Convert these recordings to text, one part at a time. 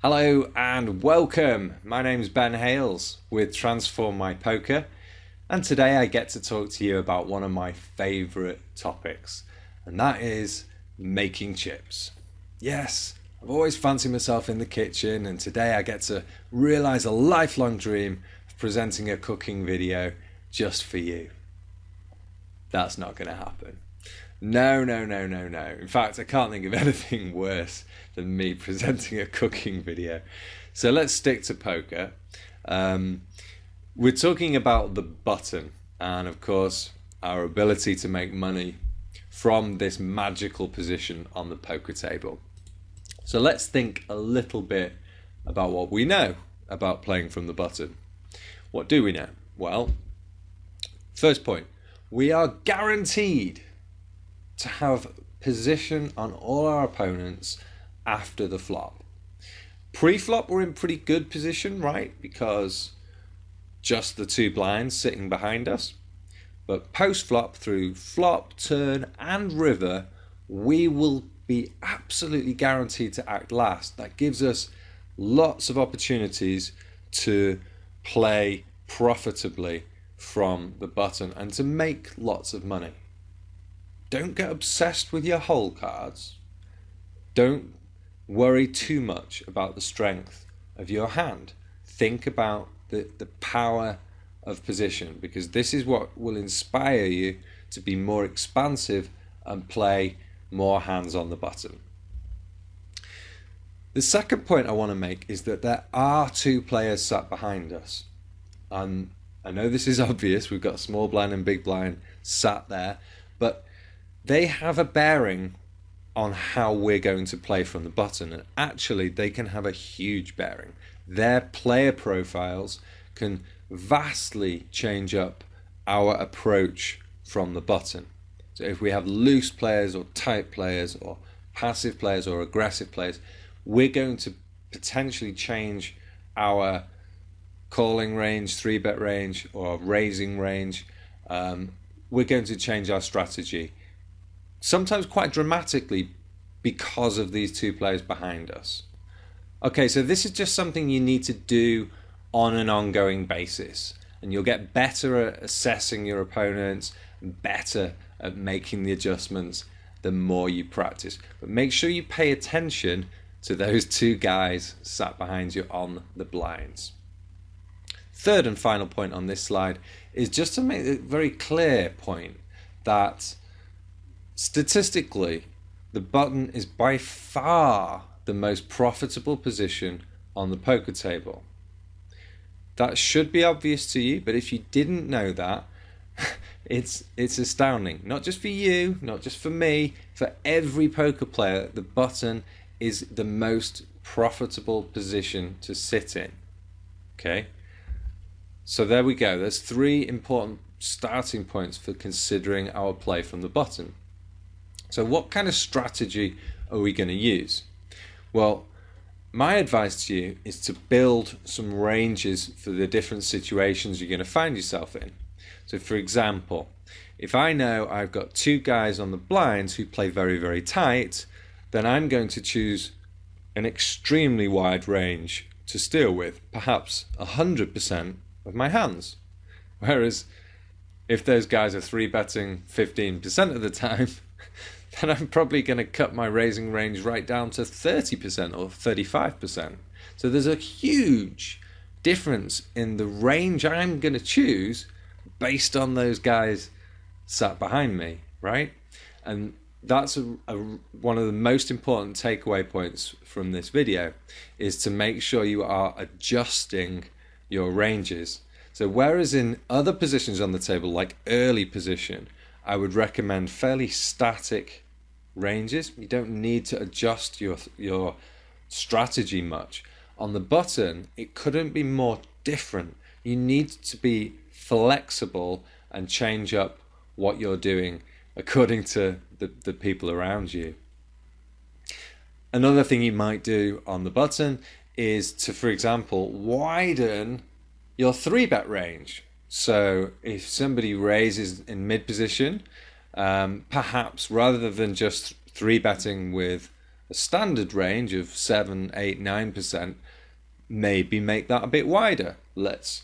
Hello and welcome. My name's Ben Hales with Transform My Poker, and today I get to talk to you about one of my favourite topics, and that is making chips. Yes, I've always fancied myself in the kitchen, and today I get to realise a lifelong dream of presenting a cooking video just for you. That's not going to happen. No. In fact, I can't think of anything worse than me presenting a cooking video. So let's stick to poker. We're talking about the button and, of course, our ability to make money from this magical position on the poker table. So let's think a little bit about what we know about playing from the button. What do we know? Well, first point, we are guaranteed to have position on all our opponents after the flop. Pre-flop we're in pretty good position, right? Because just the two blinds sitting behind us. But post-flop, through flop, turn and river, we will be absolutely guaranteed to act last. That gives us lots of opportunities to play profitably from the button and to make lots of money. Don't get obsessed with your hole cards. Don't worry too much about the strength of your hand. Think about the power of position, because this is what will inspire you to be more expansive and play more hands on the button. The second point I want to make is that there are two players sat behind us. And I know this is obvious, we've got small blind and big blind sat there, but they have a bearing on how we're going to play from the button, and actually they can have a huge bearing. Their player profiles can vastly change up our approach from the button. So if we have loose players or tight players or passive players or aggressive players, we're going to potentially change our calling range, 3-bet range, or raising range. We're going to change our strategy, sometimes quite dramatically, because of these two players behind us. Okay, so this is just something you need to do on an ongoing basis, and you'll get better at assessing your opponents, better at making the adjustments the more you practice. But make sure you pay attention to those two guys sat behind you on the blinds. Third and final point on this slide is just to make a very clear point that statistically, the button is by far the most profitable position on the poker table. That should be obvious to you, but if you didn't know that, it's astounding. Not just for you, not just for me, for every poker player, the button is the most profitable position to sit in. Okay? So there we go. There's three important starting points for considering our play from the button. So what kind of strategy are we going to use? Well, my advice to you is to build some ranges for the different situations you're going to find yourself in. So for example, if I know I've got two guys on the blinds who play very, very tight, then I'm going to choose an extremely wide range to steal with, perhaps 100% of my hands. Whereas if those guys are 3-betting 15% of the time, then I'm probably going to cut my raising range right down to 30% or 35%. So there's a huge difference in the range I'm going to choose based on those guys sat behind me, right? And that's one of the most important takeaway points from this video, is to make sure you are adjusting your ranges. So whereas in other positions on the table, like early position, I would recommend fairly static ranges. You don't need to adjust your strategy much. On the button, it couldn't be more different. You need to be flexible and change up what you're doing according to the people around you. Another thing you might do on the button is to, for example, widen your 3-bet range. So if somebody raises in mid position, perhaps rather than just 3-betting with a standard range of 7, 8, 9%, maybe make that a bit wider. Let's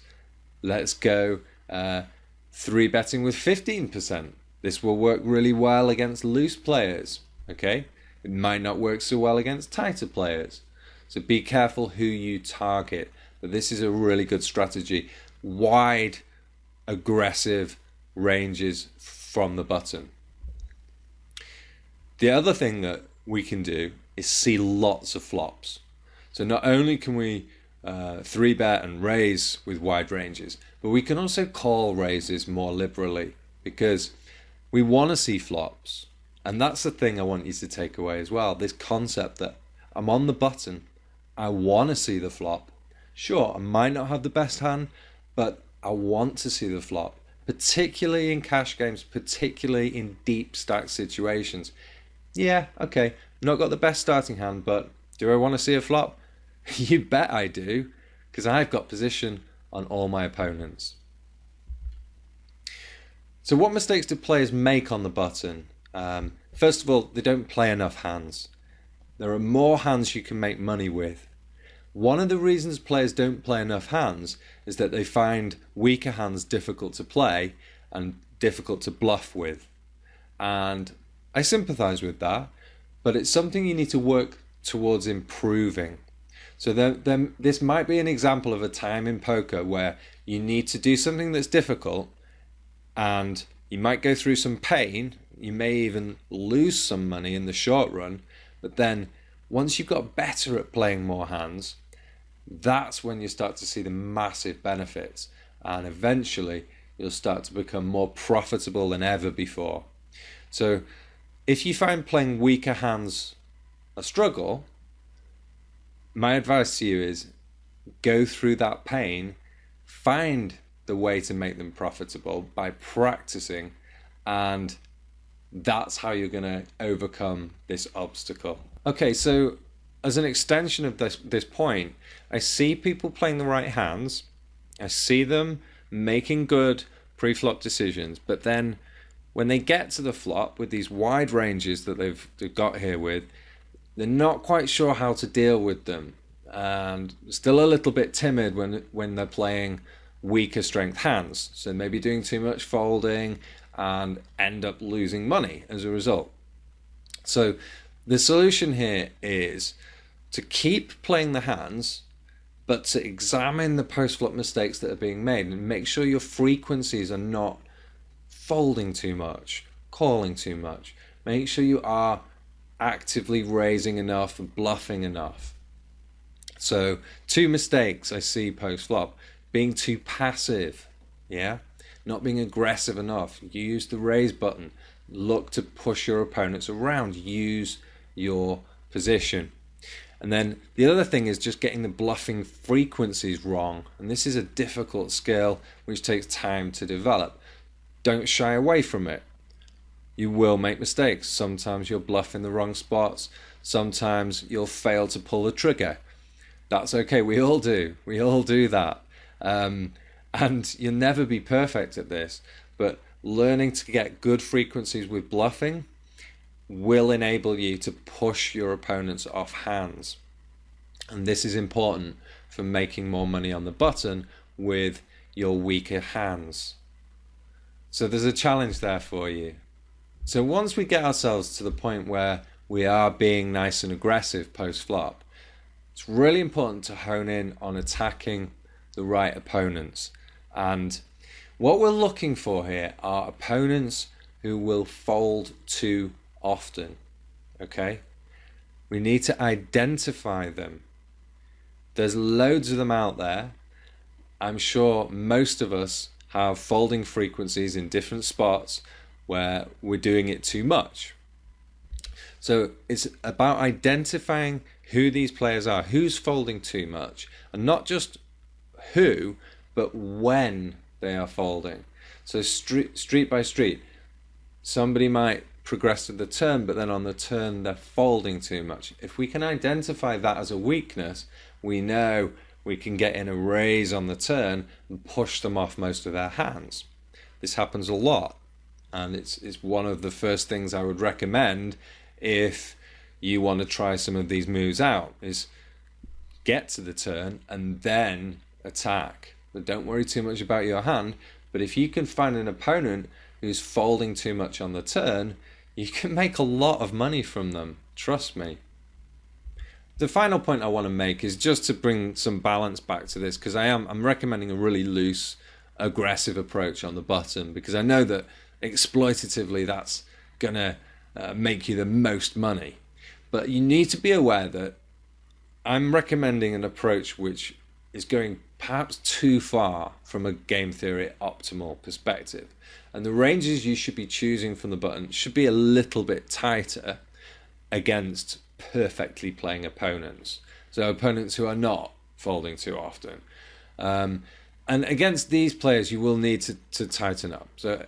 go 3-betting with 15%. This will work really well against loose players. Okay, it might not work so well against tighter players. So be careful who you target. But this is a really good strategy. Wide, aggressive ranges from the button. The other thing that we can do is see lots of flops. So not only can we 3-bet and raise with wide ranges, but we can also call raises more liberally, because we want to see flops. And that's the thing I want you to take away as well. This concept that I'm on the button, I want to see the flop. Sure, I might not have the best hand, but I want to see the flop, particularly in cash games, particularly in deep stack situations. Yeah, okay, not got the best starting hand, but do I want to see a flop? You bet I do, because I've got position on all my opponents. So what mistakes do players make on the button? First of all, they don't play enough hands. There are more hands you can make money with. One of the reasons players don't play enough hands is that they find weaker hands difficult to play and difficult to bluff with. And I sympathise with that, but it's something you need to work towards improving. So then this might be an example of a time in poker where you need to do something that's difficult, and you might go through some pain, you may even lose some money in the short run, but then once you've got better at playing more hands, that's when you start to see the massive benefits, and eventually you'll start to become more profitable than ever before. So if you find playing weaker hands a struggle, my advice to you is go through that pain, find the way to make them profitable by practicing, and that's how you're going to overcome this obstacle. Okay, so as an extension of this point, I see people playing the right hands, I see them making good pre-flop decisions, but then when they get to the flop with these wide ranges that they've got here with, they're not quite sure how to deal with them, and still a little bit timid when they're playing weaker strength hands. So maybe doing too much folding and end up losing money as a result. So the solution here is to keep playing the hands, but to examine the post-flop mistakes that are being made and make sure your frequencies are not folding too much, calling too much. Make sure you are actively raising enough and bluffing enough. So 2 mistakes I see post-flop: being too passive, not being aggressive enough. Use the raise button, look to push your opponents around, use your position. And then the other thing is just getting the bluffing frequencies wrong, and this is a difficult skill which takes time to develop. Don't shy away from it. You will make mistakes. Sometimes you'll bluff in the wrong spots, sometimes you'll fail to pull the trigger. That's okay, we all do that. And you'll never be perfect at this, but learning to get good frequencies with bluffing will enable you to push your opponents off hands. And this is important for making more money on the button with your weaker hands. So there's a challenge there for you. So once we get ourselves to the point where we are being nice and aggressive post-flop, it's really important to hone in on attacking the right opponents. And what we're looking for here are opponents who will fold too often. Okay? We need to identify them. There's loads of them out there. I'm sure most of us have folding frequencies in different spots where we're doing it too much. So it's about identifying who these players are, who's folding too much, and not just who, but when they are folding. So street by street, somebody might progress to the turn, but then on the turn they're folding too much. If we can identify that as a weakness, we know we can get in a raise on the turn and push them off most of their hands. This happens a lot, and it's one of the first things I would recommend if you want to try some of these moves out, is get to the turn and then attack. But don't worry too much about your hand. But if you can find an opponent who's folding too much on the turn, you can make a lot of money from them. Trust me. The final point I want to make is just to bring some balance back to this, because I'm recommending a really loose, aggressive approach on the button, because I know that exploitatively that's gonna make you the most money. But you need to be aware that I'm recommending an approach which is going perhaps too far from a game theory optimal perspective. And the ranges you should be choosing from the button should be a little bit tighter against perfectly playing opponents. So opponents who are not folding too often. And against these players, you will need to tighten up. So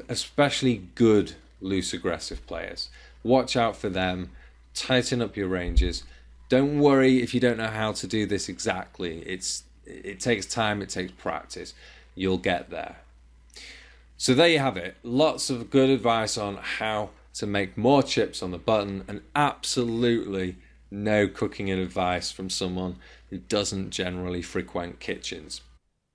especially good loose aggressive players. Watch out for them. Tighten up your ranges. Don't worry if you don't know how to do this exactly. It takes time, it takes practice. You'll get there. So there you have it. Lots of good advice on how to make more chips on the button, and absolutely no cooking advice from someone who doesn't generally frequent kitchens.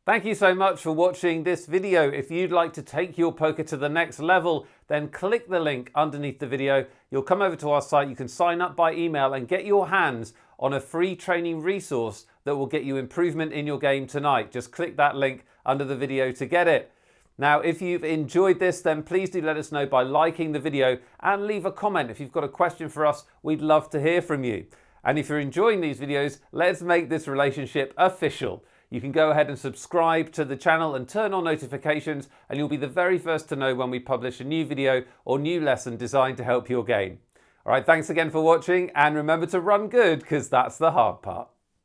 Thank you so much for watching this video. If you'd like to take your poker to the next level, then click the link underneath the video. You'll come over to our site, you can sign up by email and get your hands on a free training resource that will get you improvement in your game tonight. Just click that link under the video to get it. Now, if you've enjoyed this, then please do let us know by liking the video and leave a comment. If you've got a question for us, we'd love to hear from you. And if you're enjoying these videos, let's make this relationship official. You can go ahead and subscribe to the channel and turn on notifications, and you'll be the very first to know when we publish a new video or new lesson designed to help your game. All right, thanks again for watching, and remember to run good, because that's the hard part.